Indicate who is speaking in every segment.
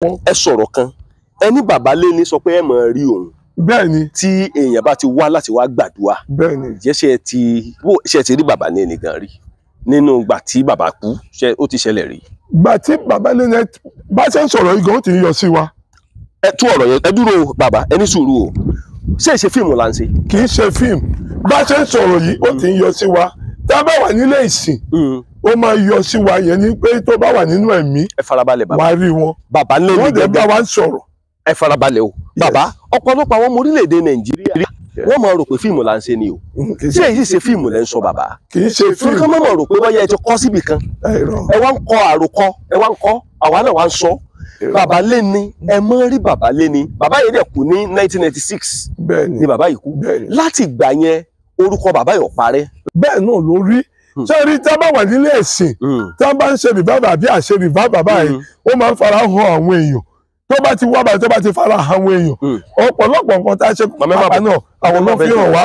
Speaker 1: ẹ sọ̀rọ̀ kan ẹni bàbá lé ní sọ pé ẹ mọ̀ rí òun.
Speaker 2: Bẹ́ẹ̀ni.
Speaker 1: Tí èèyàn bá ti wá láti wá gbàdúrà.
Speaker 2: Bẹ́ẹ̀ni.
Speaker 1: Ṣé ti rí bàbá lé ní gan rí nínú ìgbà tí bàbá kú ṣé ó ti ṣẹlẹ̀ rí.
Speaker 2: Ìgbà tí bàbá lé ní bá ṣe ń sọ̀rọ̀ igan ó ti ń yọ sí wa.
Speaker 1: Ẹ tú ọ̀rọ̀ yẹn ẹ dúró bàbá ẹ ní sùúrù o ṣé ìṣe fíìmù là ń ṣe.
Speaker 2: Kì í ṣe fíìmù bá ṣe ń sọ̀rọ̀ yìí ó ti ń yọ sí wa tá a bá wà nílé ìsìn ó máa yọ sí wa yẹn ni pé tó bá wà nínú ẹ̀mí
Speaker 1: ẹ farabalẹ̀ bàbá
Speaker 2: wàá rí wọn
Speaker 1: bàbá lé ní
Speaker 2: wọ́n dẹ̀ bá wa ń sọ̀rọ̀.
Speaker 1: Ẹ farabalẹ̀ o bàbá ọ̀pọ̀lọpọ̀ àwọn ọmọ orílẹ̀-èdè Nàìjíríà wọ́n máa rò pé fíìmù là ń ṣe ni o ṣé èyí ṣe fíìmù lẹ́ ń sọ bàbá.
Speaker 2: Kì í ṣe fíìmù.
Speaker 1: kí wọ́n máa rò pé bọ́yá ẹ ti kọ́ síbì kan ẹ wá ń kọ àròkọ ẹ wá ń kọ́ àwa náà wá ń sọ bàbá lé ní ẹ mọ́ rí bàbá lé ní bàbá yìí dẹ̀ kú ní 1996 ni bàbá yìí kú láti ìgbà yẹn orúkọ bàbá yìí ò parẹ́.
Speaker 2: Bẹ́ẹ̀ náà ló rí sẹ́rí tá a bá wà nílé ẹ̀sìn tá a bá ń ṣe rìbábà àbí àṣẹ rìbábà báyìí ó máa ń fara hàn àwọn èèyàn tó bá ti wá báyìí tó bá ti fara hàn àwọn èèyàn ọ̀pọ̀lọpọ̀ nǹkan tá a ṣe pàpà náà àwọn ló fi hàn wá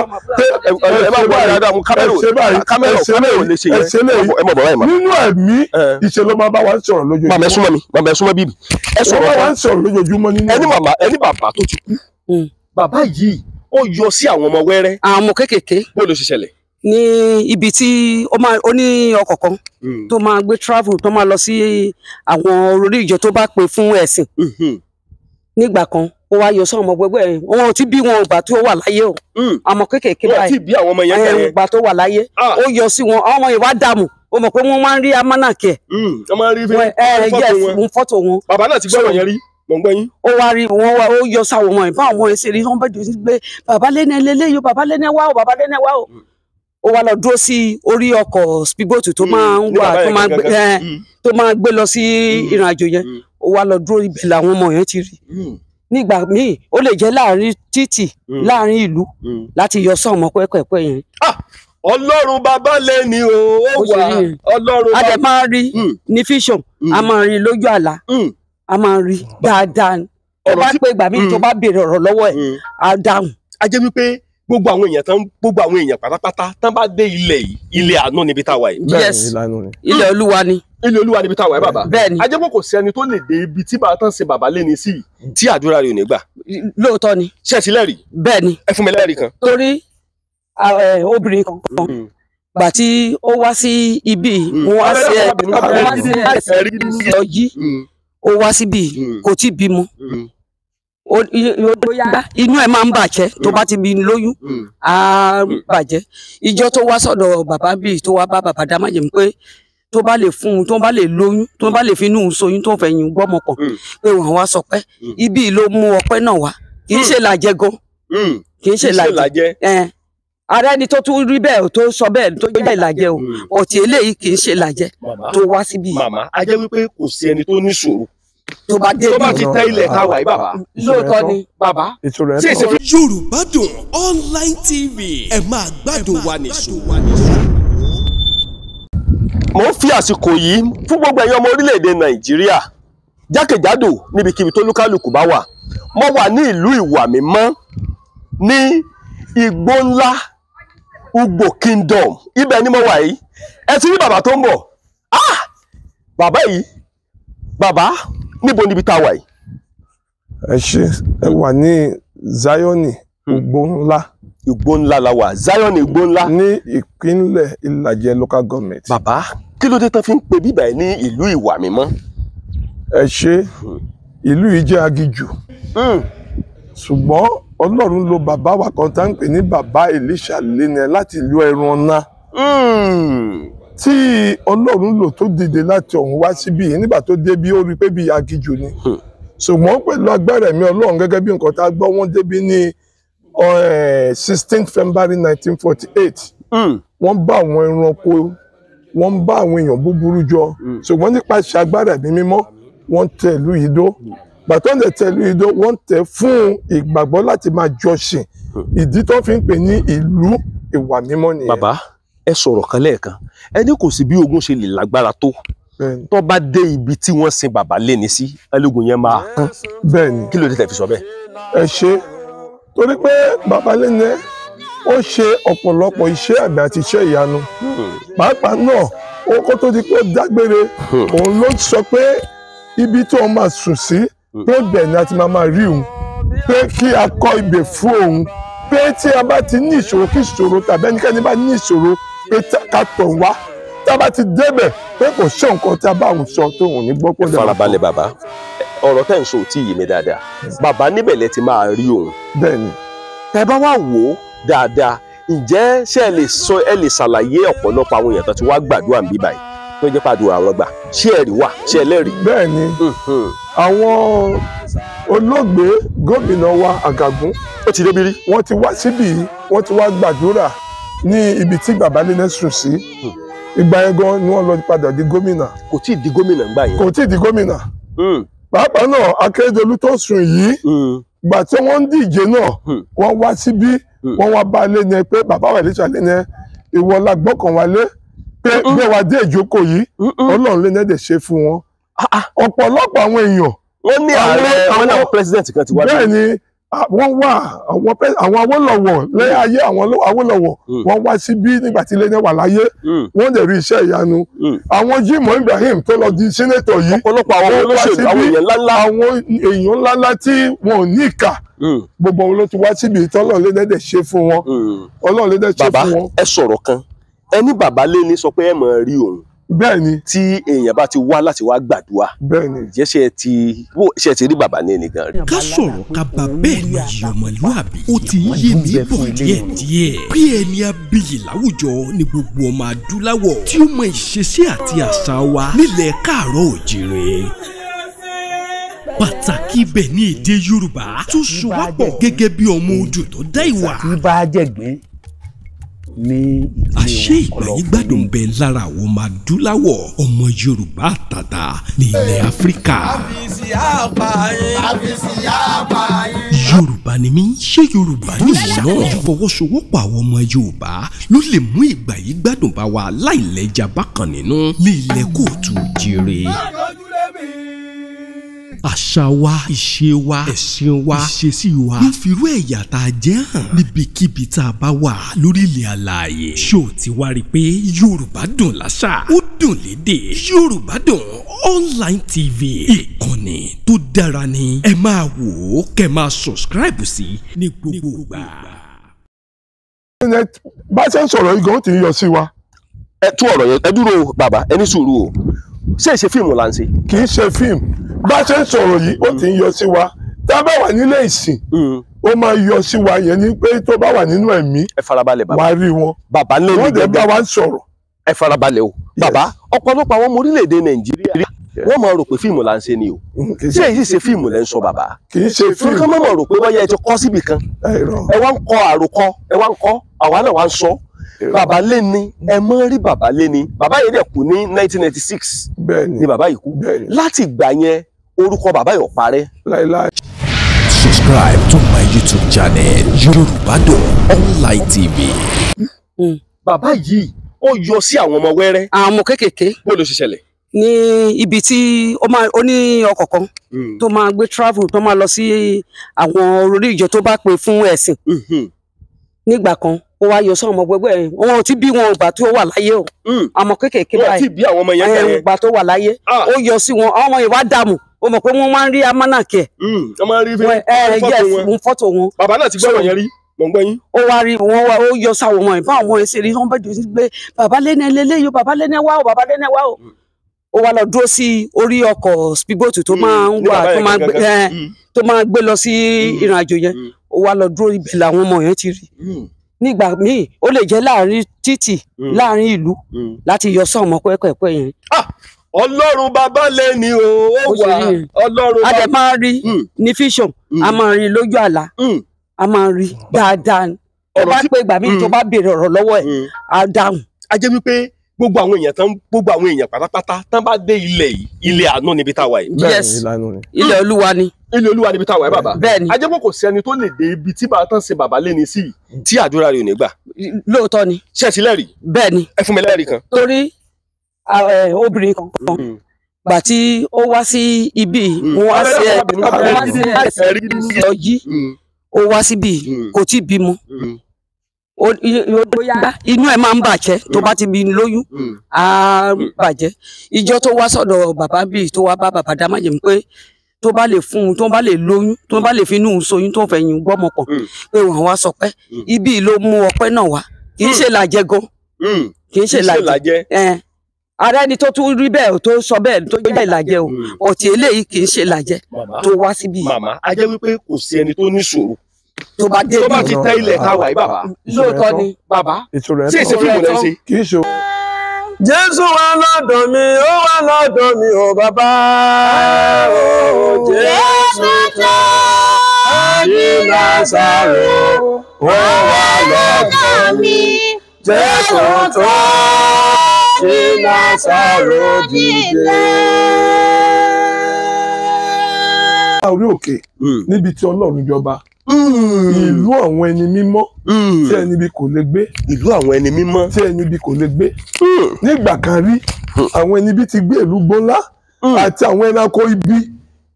Speaker 2: nínú ẹ̀mí ìṣe ló máa bá wa sọ̀rọ̀ lójoojúmọ́.
Speaker 1: Màmá ẹ súnmọ́ mi màmá ẹ súnmọ́ bíbí ẹ sọ̀rọ̀
Speaker 2: bá wa ń sọ̀rọ̀ lójoojúmọ́ nínú
Speaker 1: ẹni bàbá tó ti kú bàbá yìí ó yọ sí àwọn ọmọ wẹ́rẹ́.
Speaker 3: Àwọn ọmọ kéékèèké.
Speaker 1: Bó ló ṣe ṣẹlẹ̀.
Speaker 3: Ní ibi tí ó ní ọkọ̀ kan tó máa gbé travel tó máa lọ sí àwọn orí ìjọ tó bá pè fún ẹ̀sìn. Nígbà kan ó wá yọ sí ọmọ gbẹgbẹ ẹ wọn ò tí bí wọn ìgbà tó wà láyé o àmọ́ kéékèèké báyìí
Speaker 1: wọn ti bí àwọn ọmọ yẹn kẹyẹ
Speaker 3: ìgbà tó wà láyé ó yọ sí wọn àwọn ọmọ yẹn wá dààmú ó mọ̀ pé wọ́n máa ń rí amánàkẹ́
Speaker 1: wọ́n máa ń rí
Speaker 3: fọ́tò wọn.
Speaker 1: Bàbá náà ti gbọ́dọ̀ yẹn rí mọ̀ ń gbọ́ yín.
Speaker 3: Ó wá rí wọn wá ó yọ sáwọn ọmọ yẹn báwọn ọmọ yẹn ṣe rí wọn bá jù sí pé bàbá lẹ́nẹ̀ lélẹ́yìí bàbá lẹ́nẹ̀ wá o bàbá lẹ́nẹ̀ wá o. Ó wá lọ dúró sí orí ọkọ̀ speedboat tó máa ń wà tó máa gbé lọ sí ìrìn àjò yẹn ó wá lọ dúró ibẹ̀ làwọn ọmọ yẹn ti rí. Nígbà míì ó lè jẹ́ láàrin títì láàrin ìlú láti yọ sọ ọmọ pẹ́pẹ́pẹ́ yẹn.
Speaker 1: Ọlọ́run bàbá lẹ́ni o ó wà Ọlọ́run bàbá.
Speaker 3: A dẹ̀ máa rí ní fíṣàn a máa rí lójú àlá a máa rí dáadáa ẹ bá pé ìgbà míì tó bá béèrè ọ̀rọ̀ lọ́wọ́ ẹ̀ á dáhùn.
Speaker 1: A jẹ́ wípé gbogbo àwọn èèyàn pátápátá tán bá dé ilẹ̀ yìí ilẹ̀ àánú níbi táwa yìí.
Speaker 3: Yes ilẹ̀ Olúwa ni.
Speaker 1: Ilẹ̀ Olúwa níbi táwa yìí bàbá.
Speaker 3: Bẹ́ẹ̀ni.
Speaker 1: A jẹ́ pé kò sí ẹni tó lè dé ibi tí bàbá tán ṣe bàbá lẹ́ni sí tí àdúrà rẹ̀ ò ní gbà.
Speaker 3: Lóòótọ́ ni.
Speaker 1: Ṣé ẹ ti lẹ́rìí.
Speaker 3: Bẹ́ẹ̀ni.
Speaker 1: Ẹ fún mi lẹ́rìí kan.
Speaker 3: Torí obìnrin kan gbà tí ó wá sí ibi wọ́n wá sí ọjí ó wá síbi kò tí bímọ inú ẹ̀ máa ń bàjẹ́ tó bá ti bí lóyún á bàjẹ́. Ìjọ tó wá sọ́dọ̀ bàbá bíi tó wá bá bàbá dá májèmí pé tó bá lè fún un tó bá lè lóyún tó bá lè fi inú soyún tó fẹ̀yìn gbọ́mọ pọ̀ pé wọ́n wá sọ pé ibi ló mú ọpẹ́ náà wá kì í ṣe làjẹ gan kì í ṣe làjẹ ara ẹni tó tún rí bẹ́ẹ̀ tó sọ bẹ́ẹ̀ tó jẹ́ ìlàjẹ o ọtí eléyìí kì í ṣe làjẹ tó wá síbí.
Speaker 1: Màmá a jẹ́ wípé kò sí ẹni tó ní ṣòro
Speaker 3: tó bá
Speaker 1: ti tẹ ilẹ̀ táwa yìí bàbá.
Speaker 3: Lóòótọ́ ni
Speaker 1: bàbá.
Speaker 4: Yorùbádùn online TV ẹ máa gbádùn wa nìṣó.
Speaker 1: Mo ń fi àsìkò yìí fún gbogbo ẹ̀yin ọmọ orílẹ̀-èdè Nàìjíríà jákèjádò níbikíbi tó lúkálùkù bá wà. Mo wà ní ìlú Ìwà Mímọ́ ní Igbó Ńlá Ugbo Kingdom ibẹ̀ ni mo wà yìí. Ẹ ti rí bàbá tó ń bọ̀. Bàbá yìí bàbá níbo níbi tá a wà yìí.
Speaker 2: Ẹ ṣe ẹ wà ní Zion Ugbo Ńlá.
Speaker 1: Ugbo Ńlá la wà Zion Ugbo Ńlá.
Speaker 2: Ní ìpínlẹ̀ Ìlàjẹ local government.
Speaker 1: Bàbá kí ló dé tán fi ń pe bíbà yìí ní ìlú Ìwà Mímọ́.
Speaker 2: Ẹ ṣe ìlú yìí jẹ́ agijù ṣùgbọ́n Ọlọ́run lò bàbá wa kan tá ń pè ní bàbá Elisha lẹ́nẹ̀ láti ìlú Ẹ̀rùn Ọ̀nà tí Ọlọ́run lò tó dìde láti ọ̀hún wá síbí yìí nígbà tó débí ó rí pé bí agijù ni ṣùgbọ́n pẹ̀lú agbára ẹ̀mí Ọlọ́run gẹ́gẹ́ bí nǹkan tá a gbọ́ wọ́n débí ní 16 February 1948 wọ́n bá àwọn ẹranko wọ́n bá àwọn èèyàn búburú jọ ṣùgbọ́n nípasẹ̀ agbára ẹ̀mí mímọ́ wọ́n tẹ ìlú yìí dó bàtọ́ lè tẹ ìlú yìí dó wọ́n tẹ fún ìgbàgbọ́ láti máa jọ́sìn ìdí tó fi ń pè ní ìlú Ìwà Mímọ́ nìyẹn.
Speaker 1: Bàbá ẹ sọ̀rọ̀ kan lẹ́ẹ̀kan ẹni kò sí bí ogun ṣe lè lágbára tó tó bá dé ibi tí wọ́n sin bàbá lẹ́ni sí ẹlógun yẹn máa kán.
Speaker 2: Bẹ́ẹ̀ni.
Speaker 1: Kí ló dé tẹ́ fi sọ bẹ́ẹ̀.
Speaker 2: Ẹ ṣe torí pé bàbá lẹ́ni ó ṣe ọ̀pọ̀lọpọ̀ iṣẹ́ àmì àti iṣẹ́ ìyanu pàápàá náà ó kó tó di pé ó dágbére òun ló sọ pé ibi tí wọ́n máa sùn sí pé bẹ́ẹ̀ ni a ti máa rí òun pé kí a kọ́ ibẹ̀ fún òun pé tí a bá ti ní ìṣòro kí ìṣòro tàbí ẹnikẹ́ni bá ní ìṣòro pé ká tọ̀ wá tá a bá ti débẹ̀ pé kò ṣe nǹkan tí a bá òun sọ tó òun ní gbọ́ pé.
Speaker 1: farabalẹ̀ bàbá ọ̀rọ̀ tẹ́ ń sọ ò tí ì yé mi dáadáa bàbá níbẹ̀ lẹ ti máa rí òun.
Speaker 2: bẹ́ẹ̀ni.
Speaker 1: tẹ́ bá wá wò ó dáadáa ǹjẹ́ ṣé ẹ lè ṣàlàyé ọ̀pọ̀lọpọ̀ àwọn èèyàn tó ti wá gbàdúrà ń bí báyìí tó jẹ́ pàdúrà àwọn gbà ṣé ẹ̀rí wà ṣé ẹlẹ́rìí.
Speaker 2: bẹ́ẹ̀ni àwọn olóògbé gómìnà wa Àgàgún
Speaker 1: ó ti débi rí.
Speaker 2: wọ́n ti wá síbí wọ́n ti wá gbàdúrà ní ibi tí bàbá Léné sùn sí ìgbà yẹn gan ni wọ́n lọ padà di gómìnà.
Speaker 1: kò tí ì di gómìnà ńgbà yẹn.
Speaker 2: kò tí ì di gómìnà. pàápàá náà Akérédolú tó sùn yìí ìgbà tí wọ́n ń díje náà wọ́n wá síbí wọ́n wá bá Léné pé bàbá wa Elisha Léné ìwọ la gbọ́kàn wálé pé gbé wa dé ìjókòó yìí Ọlọ́run Léné dẹ̀ ṣe fún wọn. ọ̀pọ̀lọpọ̀ àwọn èèyàn.
Speaker 1: wọ́n ní ààrẹ àwọn president kan ti wá.
Speaker 2: bẹ́ẹ̀ ni wọ́n wà àwọn Awólọ́wọ̀ lẹ́yìn ayé àwọn Awólọ́wọ̀ wọ́n wá síbí nígbà tí Léné wà láyé wọ́n dẹ̀ rí iṣẹ́ ìyanu. àwọn Jimoh Ibrahim tó lọ di sínétọ̀ yìí
Speaker 1: ọ̀pọ̀lọpọ̀ àwọn olóṣèlú àwọn èèyàn ńláńlá.
Speaker 2: àwọn èèyàn ńláńlá tí wọn ò ní ìkà gbogbo wọn ló ti wá síbi tọ́lọ́run Léné dẹ̀ ṣe fún wọn. Ọlọ́run Léné ṣe fún wọn.
Speaker 1: bàbá ẹ sọ̀rọ̀ kan ẹni bàbá Léné sọ pé ẹ máa rí òun.
Speaker 2: bẹ́ẹ̀ni.
Speaker 1: tí èèyàn bá ti wá láti wá gbàdúrà.
Speaker 2: bẹ́ẹ̀ni.
Speaker 1: jẹ́ ṣe ti rí bàbá Léné gan rí.
Speaker 4: ká sọ̀rọ̀ ká bá bẹ́ẹ̀ ni yìí ọmọlúàbí ó ti ń yé mi bọ̀ díẹ̀díẹ̀ bí ẹni abiyì láwùjọ ni gbogbo ọmọ adúláwọ̀ tí ó mọ ìṣesí àti àṣà wa nílẹ̀ káàárọ̀ òjìrè pàtàkì ibẹ̀ ní èdè Yorùbá tó so wá pọ̀ gẹ́gẹ́ bí ọmọ odò tó dá ìwà.
Speaker 5: tí bá jẹ̀gbẹ́ ní
Speaker 4: àṣé ìgbàyín gbádùn bẹ lára àwọn ọmọ adúláwọ̀ ọmọ Yorùbá àtàtà ní ilẹ̀ Áfíríkà. Yorùbá ni mí ṣé Yorùbá ni ìwọ náà fọwọ́sowọ́pọ̀ àwọn ọmọ Yorùbá ló lè mú ìgbàyín gbádùn bá wa láìlẹ́jà bákan nínú ní ilẹ̀ kóòtù jíire. Àṣà wa, ìṣe wa, ẹ̀sìn wa, ìṣesí wa ló fi irú ẹ̀yà tá a jẹ́ hàn níbikíbi tá a bá wà lórílẹ̀ alààyè. Ṣé o ti wá rí i pé Yorùbá dùn láṣà? Ó dùn lédè. Yorùbá dùn online TV. Ìkànnì tó dára ni. Ẹ máa wò ó kẹ́ máa subscribe sí ní gbogbo ìgbà.
Speaker 2: bá a ṣe ń sọ̀rọ̀ yìí gan ó ti ń yọ sí wa.
Speaker 1: ẹ tú ọ̀rọ̀ yẹn ẹ dúró bàbá ẹ ní sùúrù o ṣé ìṣe fíìmù là ń ṣe.
Speaker 2: kì í ṣe fíìmù bá a ṣe ń sọ̀rọ̀ yìí ó ti ń yọ sí wa tá a bá wà nílé ìsìn ó máa yọ sí wa yẹn ni pé tó bá wà nínú ẹ̀mí
Speaker 1: ẹ farabalẹ̀ bàbá
Speaker 2: wàá rí wọn
Speaker 1: bàbá Léné
Speaker 2: wọ́n dẹ̀ bá wa ń sọ̀rọ̀.
Speaker 1: ẹ farabalẹ̀ o bàbá ọ̀pọ̀lọpọ̀ àwọn ọmọ orílẹ̀-èdè Nàìjíríà wọ́n máa rò pé fíìmù là ń ṣe ni o ṣé èyí ṣe fíìmù lẹ́ ń sọ bàbá.
Speaker 2: kì í ṣe fíìmù.
Speaker 1: kí wọ́n máa rò pé wọ́n yẹ ẹ ti kọ́ síbì kan ẹ wá ń kọ àròkọ ẹ wá ń kọ àwa náà wá ń sọ. Bàbá Léné ẹ mọ rí bàbá Léné bàbá yẹn dẹ̀ kú ní 1996 ni bàbá yìí kú láti ìgbà yẹn orúkọ bàbá yìí ò parẹ́.
Speaker 4: Subscribe to my YouTube channel Yorubadun Online TV.
Speaker 1: Bàbá yìí ó yọ sí àwọn ọmọ wẹ́rẹ́.
Speaker 3: àwọn ọmọ kéékèèké.
Speaker 1: bó ló ṣe ṣẹlẹ̀.
Speaker 3: ní ibi tí ó ní ọkọ̀ kan tó máa gbé travel tó máa lọ sí àwọn orí ìjọ tó bá pè fún ẹ̀sìn nígbà kan ó wá yọ sí ọmọ gbẹgbẹ wọn ò tí bí wọn ìgbà tó wà láyé o àmọ́ kéékèèké báyìí wọn ò tí bí àwọn ọmọ yẹn kẹyìn ìgbà tó wà láyé ó yọ sí wọn àwọn ọmọ yẹn wá dààmú ó mọ̀ pé wọ́n máa ń rí amánàkẹ́
Speaker 1: wọ́n máa ń rí
Speaker 3: fọ́tò wọn.
Speaker 1: Bàbá náà ti gbọ́dọ̀ yẹn rí mọ̀ ń gbọ́ yín.
Speaker 3: ó wá rí wọn wá ó yọ sáwọn ọmọ yẹn báwọn ọmọ yẹn ṣe rí wọn bá jù sí pé bàbá Léné lélẹ́yìí bàbá Léné wá o bàbá Léné wá o. ó wá lọ dúró sí orí ọkọ̀ speedboat tó máa ń wà tó máa gbé lọ sí ìrìn àjò yẹn ó wá lọ dúró ibẹ̀ làwọn ọmọ yẹn ti rí. nígbà míì ó lè jẹ́ láàrin títì láàrin ìlú láti yọ sọ ọmọ pẹ́pẹ́pẹ́ yẹn.
Speaker 1: Ọlọ́run bàbá Léné o ó wà Ọlọ́run.
Speaker 3: a dẹ̀ máa rí ní fíṣàn a máa rí lójú àlá a máa rí dáadáa ẹ bá pé ìgbà míì tó bá béèrè ọ̀rọ̀ lọ́wọ́ ẹ̀ á dáhùn.
Speaker 1: a jẹ́ wípé gbogbo àwọn èèyàn pátápátá tán bá dé ilẹ̀ yìí ilẹ̀ àánú níbi táwa yìí.
Speaker 3: yes ilẹ̀ Olúwa ni.
Speaker 1: ilé Olúwa níbi táwa yìí bàbá.
Speaker 3: bẹ́ẹ̀ni.
Speaker 1: a jẹ́ pé kò sí ẹni tó lè dé ibi tí bàbá tán ṣe bàbá Léné sí tí àdúrà rẹ̀ ò ní gbà.
Speaker 3: lóòótọ́ ni.
Speaker 1: ṣé ẹ ti lẹ́rìí.
Speaker 3: bẹ́ẹ̀ni.
Speaker 1: ẹ fún mi lẹ́rìí kan.
Speaker 3: torí obìnrin kan gbà tí ó wá sí ibi wọ́n wá sí ọjí ó wá síbi kò tí ì bímọ inú ẹ máa ń bàjẹ́ tó bá ti bí lóyún á bàjẹ́ ìjọ tó wá sọ́dọ̀ bàbá bíi tó wá bá bàbá Dámájẹ̀mú pé tó bá lè fún un tó bá lè lóyún tó bá lè fi inú soyún tó fẹ̀yìn gbọ́mọ pọ̀ pé wọ́n wá sọpẹ́ ibi ló mú ọpẹ́ náà wá kì í ṣe làjẹ gan kì í ṣe làjẹ ara ẹni tó tún rí bẹ́ẹ̀ tó sọ bẹ́ẹ̀ tó jẹ́ ìlàjẹ o ọtí eléyìí kì í ṣe làjẹ tó wá síbí.
Speaker 1: màmá a jẹ́ wípé kò sí ẹni tó ní ìṣòro
Speaker 3: tó bá dé
Speaker 1: tó bá ti tẹ ilẹ̀ ká wà yìí bàbá.
Speaker 3: lóòótọ́ ni
Speaker 1: bàbá ṣé ìṣe fíìmù rẹ ṣe.
Speaker 2: kì í ṣe.
Speaker 1: Jésù wà lọ́dọ̀ mi ó wà lọ́dọ̀ mi ò bàbá o Jésù tó ní Lásárù ó wà lọ́dọ̀ mi Jésù tó ní Lásárù dìde.
Speaker 2: orí òkè níbi tí Ọlọ́run jọba ìlú àwọn ẹni mímọ́ tí ẹni bí kò lè gbé.
Speaker 1: ìlú àwọn ẹni mímọ́
Speaker 2: tí ẹni bí kò lè gbé. nígbà kan rí àwọn ẹni bí ti gbé ìlú gbóńlá àti àwọn ẹranko ibi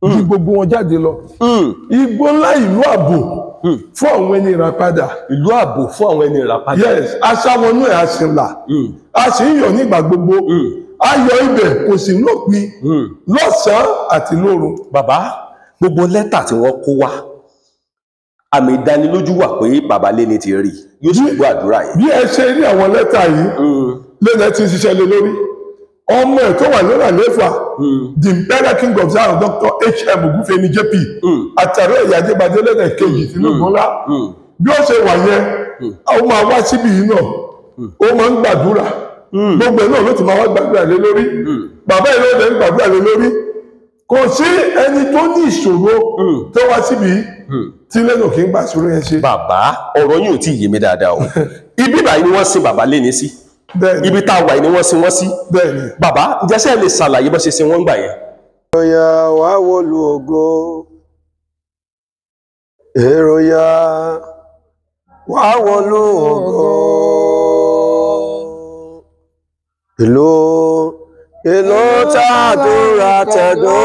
Speaker 2: ju gbogbo wọn jáde lọ. igbó ńlá ìlú ààbò fún àwọn ẹni ìràpadà.
Speaker 1: ìlú ààbò fún àwọn ẹni ìràpadà.
Speaker 2: yes aṣáwọnú ẹ̀ a sì ń là a sì ń yọ̀ nígbà gbogbo ayọ̀ ibẹ̀ kò sì ń lópin lọ́sàn-án àti lóru.
Speaker 1: bàbá gbogbo lẹ́tà tí wọ́n kó wá àmì ìdánilójú wà pé bàbá Léni ti rí yóò sì gbọ́ àdúrà yìí.
Speaker 2: bí ẹ ṣe rí àwọn lẹ́tà yìí Léni ti ń ṣiṣẹ́ lé lórí ọmọ ẹ̀ tó wà lórí àlééfà the imperial king of Zion Dr. H.M. Ògúnfẹ́mi JP àtàrí ẹ̀yà Adébádé lẹ́nà kejì Tinubu ńlá bí ó ṣe wà yẹn ó máa wá síbi yìí náà ó máa ń gbàdúrà gbogbo ẹ̀ náà ló ti máa wá gbàdúrà lé lórí bàbá ẹ̀ ló dẹ̀ ń gbàdúrà lé lórí kò sí ẹni tó ní ìṣòro tó wá síbi tí lẹ́nu kì í gbà ṣòro yẹn ṣe.
Speaker 1: bàbá ọ̀rọ̀ yìí ò tí ì yé mi dáadáa o ibi báyìí ni wọ́n sin bàbá Léni sí ibi tá a wà yìí ni wọ́n sin wọ́n sí. bàbá ìjẹsẹ̀ lè ṣàlàyé bó ṣe sin wọ́n gbà yẹn.
Speaker 6: èròyà wá wọlú ògo èròyà wá wọlú ògo ìlú tàdúrà tẹ̀dó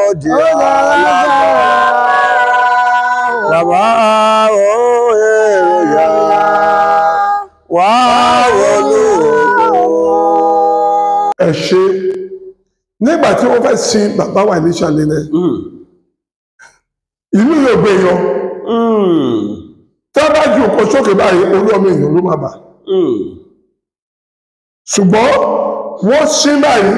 Speaker 6: ọdí alága bàbá èròyà wá wọlú ògo.
Speaker 2: ẹ ṣe nígbà tí wọ́n fẹ́ sin bàbá wa ní ṣàlẹ́nẹ̀ ìlú yóò gbé yan tá bá ju òkò sókè báyìí orí ọmọ èèyàn ló máa bà ṣùgbọ́n wọ́n sin báyìí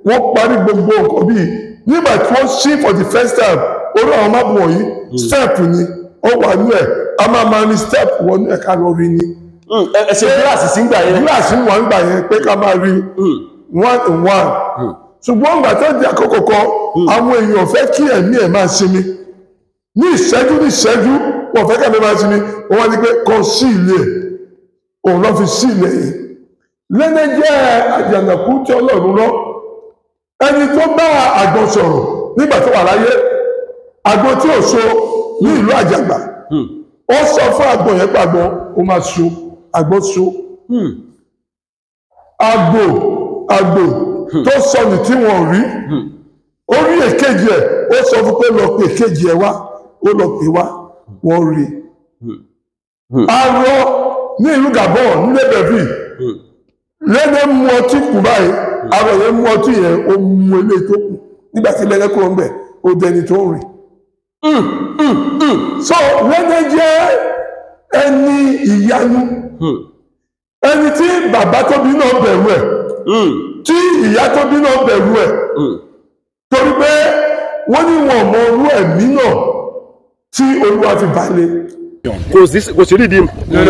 Speaker 2: wọ́n parí gbogbo nǹkan bíi nígbà tí wọ́n sin for the first time orí àwọn mábù wọ̀nyí step ni ó wà ní ẹ̀ a máa ní step wọnú ẹ̀ ká lọ rí ni.
Speaker 1: ẹ ṣe gíláàsì sí gbà yẹn.
Speaker 2: gíláàsì wà ń gbà yẹn pé ká máa rí one on one ṣùgbọ́n ìgbà tó di àkókò kan àwọn èèyàn fẹ́ kí ẹ̀mí ẹ̀ máa sinmi ní ìṣẹ́jú wọ́n fẹ́ kẹ́mi máa sinmi wọ́n wá ní pé kan sí ilé ẹ̀ òun lọ́ fi sí ilé yìí Léni jẹ́ àjànàkú tí Ọlọ́run rán ẹni tó bá àgbọn sọ̀rọ̀ nígbà tó wà láyé àgbọn tí ò so ní ìlú Àjàgbà ó sọ fún àgbọn yẹn pé àgbọn ó máa so àgbọn so àgbò tó sọnù tí wọn rí orí èkejì ẹ̀ ó sọ fún pé lọ pé èkejì ẹ̀ wá ó lọ pè wá wọ́n rí arọ ní ìlú Gabon nílé bẹ̀bí Léni mú ọtí kù báyìí arọ yẹn mú ọtí yẹn ó mú ilé tó kù nígbà tí Léni kúrò ń bẹ̀ ó dẹni tó ń rìn so Léni jẹ́ ẹni ìyanu ẹni tí bàbá tó bí náà bẹ̀rù ẹ̀ tí ìyá tó bí náà bẹ̀rù ẹ̀ torí pé wọ́n ní wọn mọ orú ẹ̀mí náà tí Olúwa fi balẹ̀.
Speaker 1: kò sí redeem.
Speaker 7: No.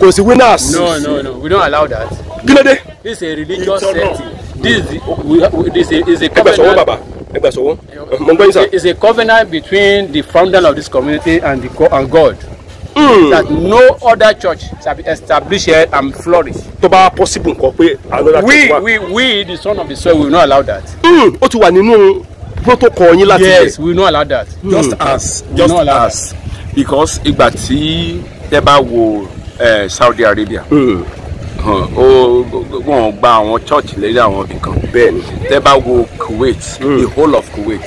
Speaker 1: kò sí winners.
Speaker 7: No. We don't allow that.
Speaker 1: kí ló dé.
Speaker 7: This is a religious setting. This is a
Speaker 1: ẹgbẹ́ sọ̀wọ́
Speaker 7: covenant.
Speaker 1: bàbá ẹgbẹ́ sọ̀wọ́ mo ń gbọ́ yín sà.
Speaker 7: It's a covenant between the founder of this community and God. That no other church shall be established here and flourish.
Speaker 1: tó bá possible nǹkan pé another church wà.
Speaker 7: We, the son of the soil, will not allow that.
Speaker 1: ó ti wà nínú protocol yín láti
Speaker 7: Yes, we will not allow that.
Speaker 8: Just as because ìgbà tí tẹ́ bá wo Saudi Arabia wọ́n gba àwọn church lórí àwọn ibì kan bẹ́ẹ̀ ni tẹ́ bá wo Kuwait the whole of Kuwait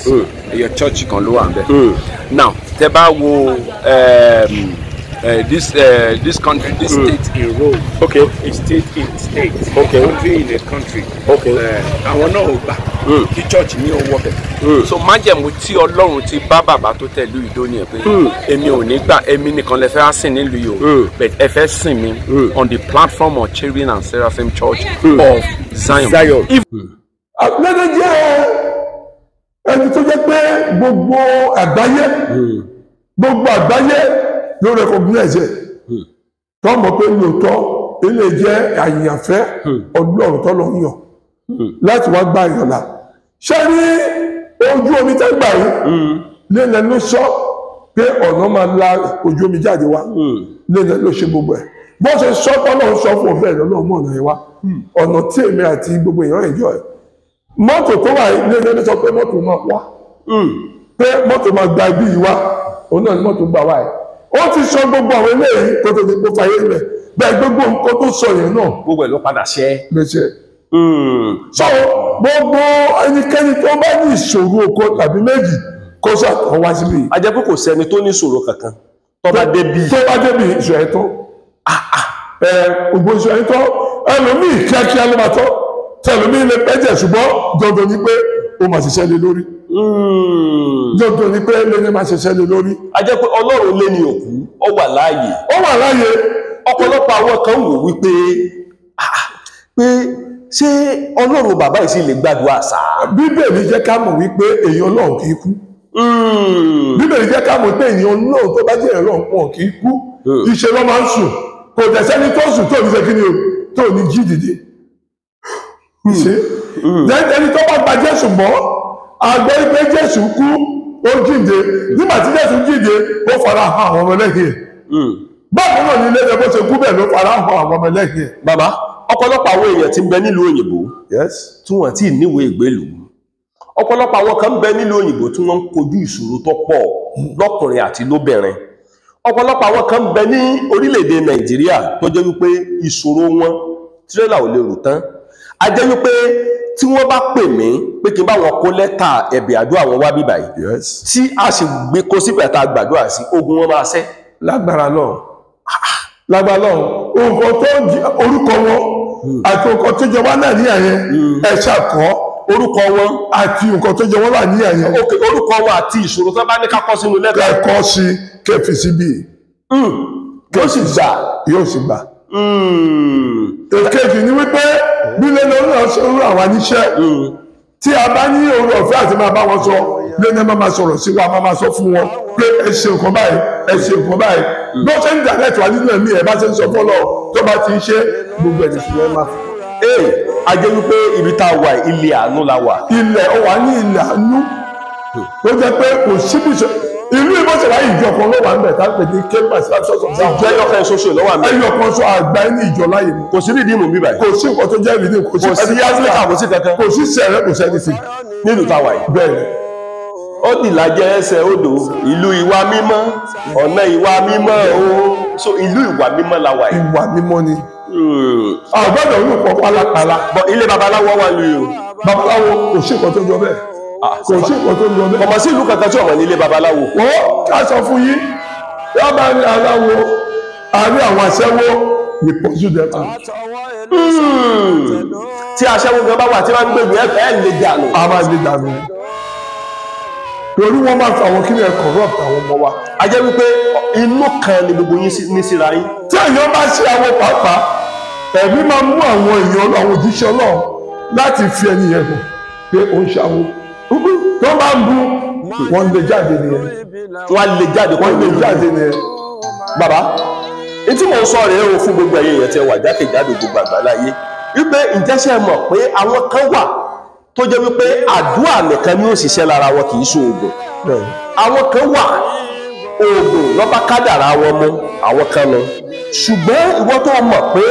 Speaker 8: ẹ̀yọ church kan ló wà ń bẹ̀ now tẹ́ bá wo this country this state in Rome a state in state country in a country àwọn náà ò gbà. kí church ní owó bẹ̀. So májẹ̀mú tí Ọlọ́run ti bá bàbá tó tẹ̀lú ìdó ni ẹ̀ pé èmi ò ní gbà èmi nìkan lè fẹ́ sìn nílùú yìí o but ẹ fẹ́ sìn mi on the platform of Cherubim and Seraphim Church of Zion.
Speaker 2: Lẹ́nu jẹ́ ẹni tó jẹ́ pé gbogbo àgbáyé ló recognize ẹ̀ tó mọ̀ pé lóòótọ́ ilé jẹ́ àyànfẹ́ Ọlọ́run tó lọ yàn láti wá gba ìyọ̀lá. Ṣé ní ojú omi tẹ́ gbà yìí lẹ́lẹ̀ ló sọ pé ọ̀nà máa la ojú omi jáde wá lẹ́lẹ̀ ló ṣe gbogbo ẹ̀ bó ṣe sọ tọ́lọ́run sọ fún ọ̀fẹ́ ìlọ́lọ́run mọ̀ ọ̀nà yẹn wá ọ̀nà tí èmi àti gbogbo èèyàn ẹ̀jọ́ ẹ̀ mọ́tò tó wà lẹ́lẹ̀ ló sọ pé mọ́tò máa wá pé mọ́tò máa gba ibi yìí wá òun náà ni mọ́tò gbà wá ẹ̀ ó ti sọ gbogbo àwọn eléyìí kó tó ti kó fàyè rẹ̀ bẹ́ẹ̀ gbogbo nǹkan tó sọ yẹn náà
Speaker 1: gbogbo ẹ̀ ló padà ṣẹ́.
Speaker 2: gbèsè. So gbogbo ẹnikẹ́ni tó bá ní ìṣòro oko tàbí méjì kó sàtọ̀ wá síbí.
Speaker 1: A jẹ́ pé kò sẹ́ni tó ní ìṣòro kankan tó bá débi.
Speaker 2: tó bá débi ìṣòro ẹ̀ tó gbogbo ìṣòro ẹ̀ tó ẹlòmíì kíákíá ló máa tọ́ tẹlòmíì lè pẹ́jẹ̀ ṣùgbọ́n dandan ni pé ó máa ṣiṣẹ́ lé lórí. dandan ni pé lẹ́ni máa ṣiṣẹ́ lé lórí.
Speaker 1: A jẹ́ pé Ọlọ́run lé ní òkú ó wà láàyè.
Speaker 2: ó wà láàyè.
Speaker 1: Ọ̀pọ̀lọpọ̀ àwọn kan wò wípé pé ṣé Ọlọ́run bàbá yìí sì lè gbàdúrà sáà.
Speaker 2: Bíbélì jẹ́ ká mọ̀ wípé èèyàn Ọlọ́run kì í kú. Bíbélì jẹ́ ká mọ̀ pé èèyàn Ọlọ́run tó bá jẹ́ Ọlọ́run pọ̀ kì í kú. Iṣẹ́ ló máa ń sùn kò tẹ̀sẹ́ni tó sùn tó ní ṣe kí ni o tó ní jí dìde. Ẹni tó bá gba Jésù mọ́ àgbẹ̀ pé Jésù kú ó jíǹde nígbà tí Jésù jíǹde ó fara hàn àwọn ọmọ lẹ́yìn báwo náà ní ilé ẹgbẹ́ ṣe kú bẹ́ẹ̀ ló fara hàn àwọn ọmọ ẹlẹ́gbẹ̀ẹ́.
Speaker 1: Bàbá ọ̀pọ̀lọpọ̀ àwọn èèyàn tí ń bẹ nílùú òyìnbó tí wọ́n ti níwèé ìgbélùú ọ̀pọ̀lọpọ̀ àwọn kan ń bẹ nílùú òyìnbó tí wọ́n ń kojú ìṣòro tó pọ̀ lọ́kùnrin àti lóbìnrin ọ̀pọ̀lọpọ̀ àwọn kan ń bẹ ní orílẹ̀-èdè Nàìjíríà tó jẹ́ wípé ìṣòro wọn tírélà ò lè rò tán a jẹ́ wípé tí wọ́n bá pè mí pé kí n bá wọn kó lẹ́tà ẹ̀bẹ̀ àdúrà wọn wá bíbáyìí tí a sì gbé kó síbẹ̀ tá a gbàdúrà sí ogun wọn máa ṣẹ́.
Speaker 2: Lágbára náà nǹkan tó orúkọ wọn àti nǹkan tó jẹ wá náà ní àyẹn ẹ ṣàkọ
Speaker 1: orúkọ wọn
Speaker 2: àti nǹkan tó jẹ wọ́n wà ní àyẹn.
Speaker 1: Orúkọ wọn àti ìṣòro tó bá ní ká kọ sínú lẹ́tà.
Speaker 2: Kẹ́kọ̀ọ́ sí kẹfì síbí.
Speaker 1: Yóò sì gbà.
Speaker 2: Yóò sì gbà. Èkejì ni wípé bílẹ̀ lọ́nà ṣe ń ràn wá níṣẹ́ tí a bá ní oore ọ̀fẹ́ àti máa bá wọn sọ lẹ́nu máa sọ̀rọ̀ sí wa máa sọ fún wọn pé ẹ ṣe nǹkan báyìí ẹ ṣe nǹkan báyìí bó ṣe ń dàrẹ́tì wá nínú ẹ̀mí ẹ̀ bá ṣe ń sọ fọ́lọ́ tó bá ti ń ṣe gbogbo ẹ̀dì sílẹ̀ máa fún.
Speaker 1: A jẹ́ wípé ibi tá a wà ilé àánú la wà.
Speaker 2: Ilẹ̀ ó wà ní ilẹ̀ àánú tó jẹ́ pé kò síbi ìlú ìbọ̀sẹ̀lá ìjọ kan ló wà níbẹ̀ tá a pè ní campus sọ́sọ̀ sáà.
Speaker 1: Ìjọ ẹyọkan ṣoṣo ló wà níbẹ̀.
Speaker 2: Ẹyọkan ṣo àgbà ní ìjọ láyé mi.
Speaker 1: Kò sí rìdíìmù bíbà yìí.
Speaker 2: Kò sí nǹkan tó jẹ́ rìdíìmù.
Speaker 1: Kò sí Áfíríkà kò sí kankan.
Speaker 2: Kò sí sẹ̀rẹ̀ kò sẹ́ni sí.
Speaker 1: Nílùú tá a wà yìí.
Speaker 2: Bẹ́ẹ̀ni.
Speaker 1: Ó dìlàjẹ ẹsẹ̀ odò ìlú ìwà mímọ́ ọ̀nà ìwà mímọ́ o so ìlú ìwà mímọ́ la wà yìí.
Speaker 2: Ìwà mímọ́ ni. Àgbàdo olùkọ pálapàla.
Speaker 1: Ilé babaláwo wà lóye o.
Speaker 2: Babaláwo kò sí nǹkan tó jọ bẹ́ẹ̀. Kò sí nǹkan tó jọ bẹ́ẹ̀.
Speaker 1: Kọ̀mọ̀ sí ìlú kankan tí ọmọ nílé babaláwo.
Speaker 2: Wọ́n ká sọ fún yín wọ́n bá ní aláwo àárín àwọn aṣẹ́wó ní pọ̀jù dẹ́ta.
Speaker 1: Tí aṣẹ́wó gan bá wà tí wọ́n ń gbèlú ẹ̀ lè dànù.
Speaker 2: A máa lè dànù. Torí wọ́n máa fi àwọn kíni ẹ̀ corrupt àwọn ọmọ wa.
Speaker 1: A jẹ́ wípé inú kan ni gbogbo yín ní síra yín.
Speaker 2: Tí èèyàn bá ṣe àwọn pàápàá ẹ̀mí máa mú àwọn èèyàn àwọn òjíṣẹ́ Ọlọ́run láti fi ẹni yẹn hàn pé ó ń ṣàwó. Tó bá ń bú wọ́n lè jáde nìyẹn.
Speaker 1: Wọ́n lè jáde
Speaker 2: wọ́n lè jáde nìyẹn.
Speaker 1: Bàbá etí mò ń sọ rèé o fún gbogbo ẹ̀yin èèyàn tí ẹ wà jákèjádò gbogbo àgbáláyé wípé ìjẹ́sẹ̀ mọ̀ pé àwọn kan wà tó jẹ́ wípé àdúrà nìkan ni ó ṣiṣẹ́ lára wọn kì í ṣe oògùn. Àwọn kan wà oògùn lọ́ba kádàrá wọn mú àwọn kan lọ ṣùgbọ́n ìwọ tó mọ̀ pé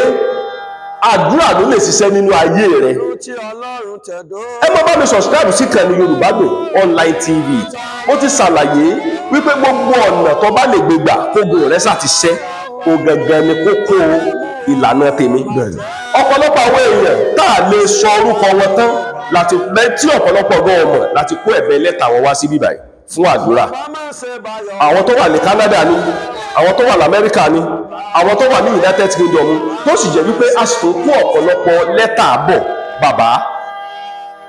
Speaker 1: àdúrà ló lè ṣiṣẹ́ nínú ayé rẹ ẹ má bá mi subscribe sí ìkànnì Yorubadun online TV ó ti ṣàlàyé wípé gbogbo ọ̀nà tó bá lè gbégbà kógun rẹ ṣàtiṣẹ́ o gangan ni kókó ìlànà tèmi ọ̀pọ̀lọpọ̀ àwọn èèyàn tá a lè sọ orúkọ wọn tán láti tí ọ̀pọ̀lọpọ̀ gan ọmọ láti kó ẹ̀bẹ̀ lẹ́tà wọn wá sí bíbáyìí fún àdúrà àwọn tó wà ní Canada ni àwọn tó wà ní Amẹ́ríkà ni àwọn tó wà ní United Kingdom tó sì jẹ́ wípé a sì tó kó ọ̀pọ̀lọpọ̀ lẹ́tà bọ̀ bàbá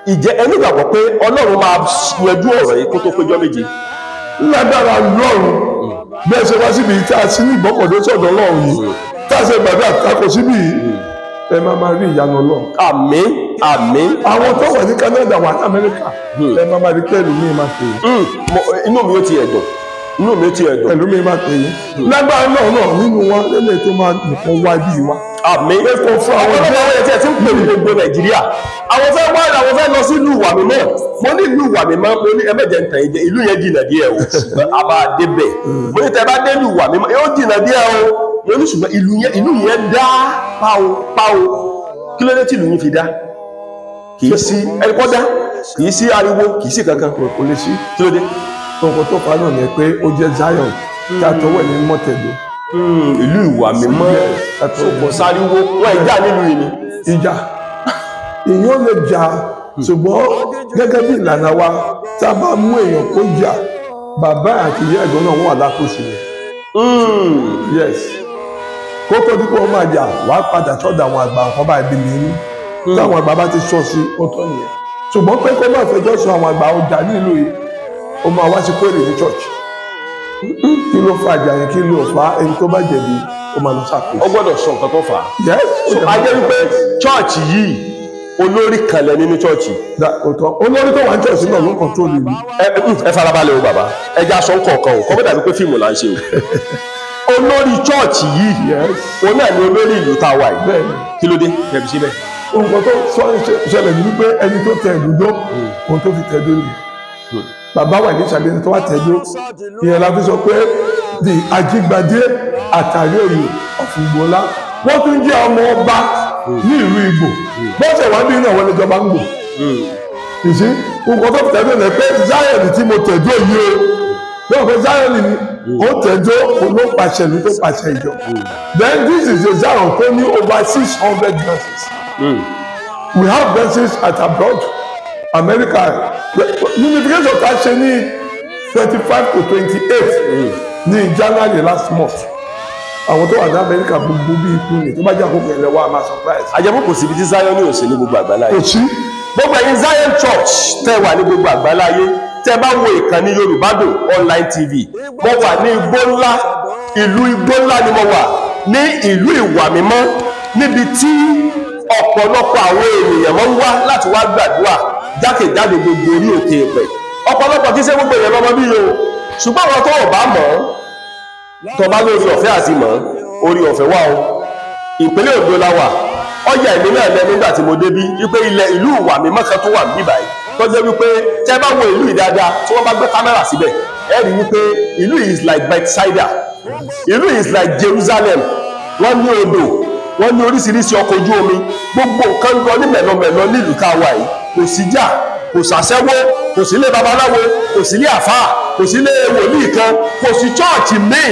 Speaker 1: ìjẹ́ ẹni gbàgbọ́ pé Ọlọ́run máa yanjú ọ̀rọ̀ yìí kó tó péjọ́ méje.
Speaker 2: Lágbára Ọlọ́run bẹ́ẹ̀ ṣe wá síbi tí a sí ní ìgbọ́kànlé sọ̀dọ̀ Ọlọ́run yìí tá a ṣe gbàgbé àtakò síbi yìí ẹ máa rí ìyanu Ọlọ́run.
Speaker 1: Àmín àmín.
Speaker 2: Àwọn tó wà ní Canada wà ní Amẹ́ríkà ẹ máa rí pẹ̀lú mi máa pè é.
Speaker 1: Inú mi ó ti ẹ̀dùn. Inú mi ó ti ẹ̀dùn.
Speaker 2: Pẹ̀lú mi máa pè é. Lágbára náà nínú wọn lélẹ̀ tó máa nìkan wá bí wa.
Speaker 1: Àmín. Ẹ̀kọ́ fún àwọn ọ̀dọ́ ẹ̀ tí ẹ ti ń pè ní gbogbo Nàìjíríà. Àwọn fẹ́ wá àwọn fẹ́ lọ sí ìlú ìwà mímọ́. Mo ní ìlú ìwà mímọ́, mo ní ẹ̀mẹ́jẹ̀ ń tàn yín ìlú yẹn jìnnà díẹ̀ o. A máa débẹ̀. Mo ní tẹ́ bá dé ìlú ìwà mímọ́, yóò jìnnà díẹ̀ o. Mo ní ṣùgbọ́n ìlú yẹn dá páò. Kí ló dé tí ìlú yín fi dá? Kì í sí ẹ̀kọ́ dá, kì í sí ariwo, kì í sí kankan.
Speaker 2: Kò lè sí.
Speaker 1: Kí ló dé?
Speaker 2: Nǹkan tó fa náà ni pé ó jẹ́ Zion tí a tọwọ́ ní mọ́tẹ̀dọ̀.
Speaker 1: Ìlú ìwà mímọ́ kò sáriwo wọ́n ìjà nílùú yìí ni.
Speaker 2: Ìjà èèyàn lè jà ṣùgbọ́n gẹ́gẹ́ bí ìlànà wa tá a bá mú èèyàn kó jà bàbá àti ìyá ẹ̀gbọ́n náà wọ́n wà lákòóso rẹ̀. Yes kó tó dípò wọn máa jà wàá padà sọ́dọ̀ àwọn àgbà nǹkan bá ẹbí mi ní táwọn àgbà bá ti sọ sí ó tọ́ nìyẹn ṣùgbọ́n pé kó má fẹjọ́ sọ àwọn àgbà ọjà nílùú yìí ó máa wá sí péré ní church kí ló fa àjà yẹn kí ló fa ẹni tó bá jẹ̀bi ó máa lọ ṣàkóso.
Speaker 1: Ó gbọ́dọ̀ sọ nǹkan tó fà á.
Speaker 2: Yes.
Speaker 1: A jẹ́ wípé church yìí olórí kan lẹ nínú church.
Speaker 2: Olórí tó wà ní church náà ló ń control ìlú.
Speaker 1: Ẹ farabalẹ̀ o bàbá ẹ já sọ kọ̀ọ̀kan o kọ́mọ́dà wípé fíìmù là ń ṣe o. Olórí church yìí òun náà ni olórí ìlú tá a wà yìí. Kí ló dé kẹbi síbẹ̀.
Speaker 2: Nǹkan tó ṣẹlẹ̀ ní wípé ẹni tó tẹ ìdúdó òun tó fi tẹ dórí. Bàbá wà ní ìṣàlẹ̀ tó wà tẹ́jọ́ ìyẹn la fi sọ pé di Ajígbadé Àtàrí Òye ọ̀fùgbọ́lá wọ́n tún jẹ́ ọmọ ọba ní ìlú Ìgbò bọ́sẹ̀ wá bí náà wọ́n lè jọba ń gbò. Ìṣí nǹkan tó fi tẹ́jọ́ ní pé Zion tí mo tẹ́jọ́ yìí o yóò fẹ́ Zion ni ó tẹ́jọ́ olópàṣẹ ìlú tó pàṣẹ ìjọ. Then this is a Zion tó ní over 600 verses. We have verses at abroad. America unification ta ṣe ní 25 to 28 ní January last month àwọn tó wà ní America gbogbo bí ikú ni tó bá jẹ́ àkókò ẹ̀lẹ́ wa máa surprise.
Speaker 1: Àjẹmọ́ kò síbi tí Zion ní òsè ní gbogbo àgbáláyé.
Speaker 2: Kò sí.
Speaker 1: Gbogbo ẹ̀yin Zion Church tẹ́ wà ní gbogbo àgbáláyé tẹ́ bá wo ìkànnì Yorubadun online TV mo wà ní igbó ńlá ìlú igbó ńlá ni mo wà ní ìlú ìwà mímọ́ níbi tí ọ̀pọ̀lọpọ̀ àwọn ènìyàn máa ń wá láti wá gbàdúrà jákèjádò gbogbo orí òkè ẹ̀pẹ̀ ọ̀pọ̀lọpọ̀ kí ṣe gbogbo èèyàn lọ́mọ bí yóò ṣùgbọ́n àwọn tó bá mọ̀ tó bá lórí ọ̀fẹ́ àti mọ̀ orí ọ̀fẹ́ wà o ìpínlẹ̀ Ondo la wà ọjà ìlú náà lẹ nígbà tí mo débí wípé ilẹ̀ ìlú ìwà mímọ́ kan tó wà níbí báyìí tó jẹ́ wípé tẹ́ bá wo ìlú ìdáadáa tí wọ́n bá gbé kámẹ́rà síbẹ̀ ẹ rí wípé ìlú is like Bethsaida ìlú is like Jerusalem wọ́n ní odò wọ́n ní oríṣiríṣi ọkọ̀ ojú omi gbogbo nǹkan lọ ní mẹ̀lọmẹ̀lọ nílùú tá a wà yìí kò sí jà kò sàṣẹ́wó kò sí ilé babaláwo kò sí ilé àfáà kò sí ilé wòlíì kan kò sí chọ́ọ̀chì míì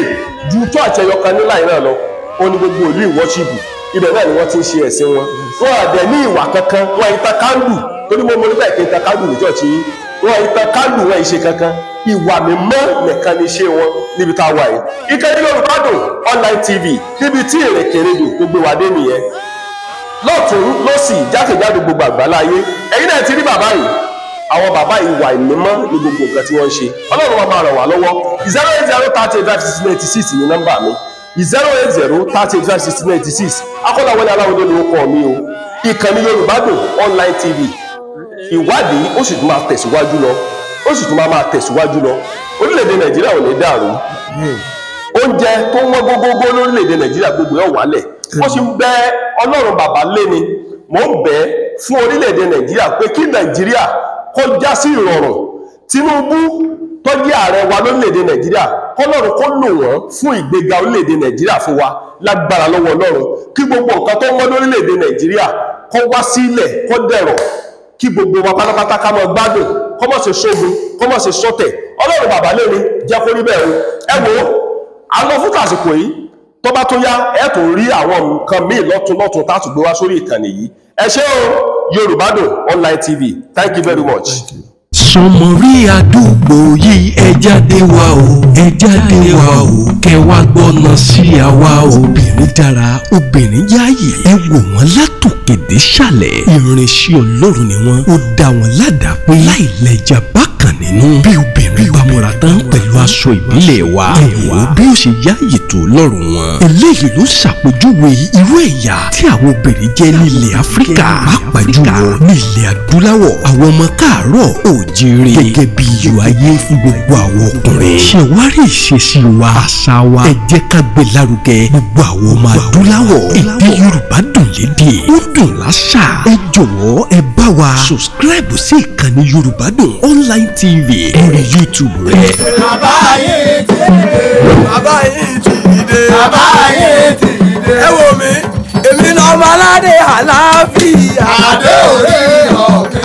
Speaker 1: ju chọ́ọ̀chì ẹyọ kan nílà ìran lọ ó ní gbogbo ìlú ìwọ́ṣìbù ibẹ̀ náà ni wọ́n ti ń ṣe ẹ̀sìn wọn wọ́n àdẹ̀ ní ìwà kankan wọ́n ìta kándù torí mo ní bẹ́ẹ̀ kí ìta kándù ní chọ́ọ̀chì yìí wọ́n ìta kándù wọ́n ìṣe kankan ìwà mímọ́ nìkan ní ṣe wọn níbi tá a wà yìí ìkànnì Yorubadun online TV níbi tí èrèkèrèdò gbogbo wa dé nìyẹn lọ́tún lọ́sì jákèjádò gbogbo àgbáláyé ẹ̀yin náà ti rí bàbá yìí àwọn bàbá yìí wà ìmímọ́ ní gbogbo nǹkan tí wọ́n ń ṣe Ọlọ́run wa máa ràn wá lọ́wọ́ 08030856986 ní nọ́mbà mi 08030856986 Akọ́láwọlé Aláwọ̀dé ló kọ́ mi o ìkànnì Yorubadun online TV ìwádìí ó sì tún máa tẹ̀síwájú lọ ó sì tún máa tẹ̀síwájú lọ orílẹ̀-èdè Nàìjíríà ò ní dàrú oúnjẹ tó wọ́n gbogbogbò lórílẹ̀-èdè Nàìjíríà gbogbo ẹ̀ wálẹ̀ ó sì ń bẹ Ọlọ́run bàbá léni mò ń bẹ fún orílẹ̀-èdè Nàìjíríà pé kí Nàìjíríà kó já sí ìrọ̀rùn Tinubu tó jẹ́ ààrẹ wa lórílẹ̀-èdè Nàìjíríà kọ́lọ́run kó lò wọ́n fún ìgbéga orílẹ̀-èdè Nàìjíríà fún wa lágbára lọ́wọ́ Ọlọ́run kí gbogbo nǹkan tó wọ́n lórílẹ̀-èdè Nàìjíríà kó wá sílẹ̀ kó dẹ̀rọ̀ kí gbogbo wa pátápátá ká máa gbádùn kó má ṣe ṣógun kó má ṣe ṣọ̀tẹ̀ Ọlọ́run bàbá léni jẹ́ kó rí bẹ́ẹ̀ o ẹ wo àwọn fún àsìkò yìí tó bá tó yá ẹ tó rí àwọn nǹkan míì lọ́tún tá tún gbé wá sórí ìkànnì yìí ẹ ṣé o Yorubadun online TV thank you very much.
Speaker 4: Sọmọrí àdúgbò yìí ẹ jáde wá o ẹ jáde wá o kẹ wá gbọ́nà sí àwa obìnrin dára obìnrin yáàyè ẹ wò wọ́n látòkè dé sàlẹ̀ ìrìnsẹ̀ Ọlọ́run ni wọ́n ó dá wọn ládàá pé láìlẹ́jà bákan nínú bí obìnrin bá múra tán pẹ̀lú aṣọ ìbílẹ̀ wa ẹ wò ó bí ó ṣe yáàyè tó lọ́rùn wọn eléyìí ló ṣàpèjúwe irú ẹ̀yà tí àwọn obìnrin jẹ́ nílẹ̀ Áfíríkà pàápàá jùlọ ní ilẹ̀ adúláwọ̀ àwọn ọmọ káàárọ̀ oòjíire gẹ́gẹ́ bí iyọ̀ ayé fún gbogbo àwọn ọkùnrin ṣe wá rí ìṣesí wa àṣà wa ẹ jẹ́ ká gbé lárugẹ gbogbo àwọn ọmọ adúláwọ̀ èdè Yorùbá dùn lédè ó dùn láṣà ẹ jọ̀wọ́ ẹ bá wa subscribe sí ìkànnì Yorùbá Dùn Online TV lórí YouTube rẹ.
Speaker 6: bàbá ayé ti dé. bàbá ayé ti dé. bàbá ayé ti dé. ẹ wo mi èmi náà ọmọ aládé àlàáfíà. adé òde ọ̀gbìn.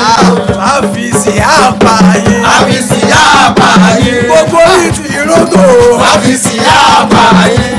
Speaker 6: àfìsí àbáyé. àfìsí àbáyé. gbogbo ní ti rògbò. àfìsí àbáyé.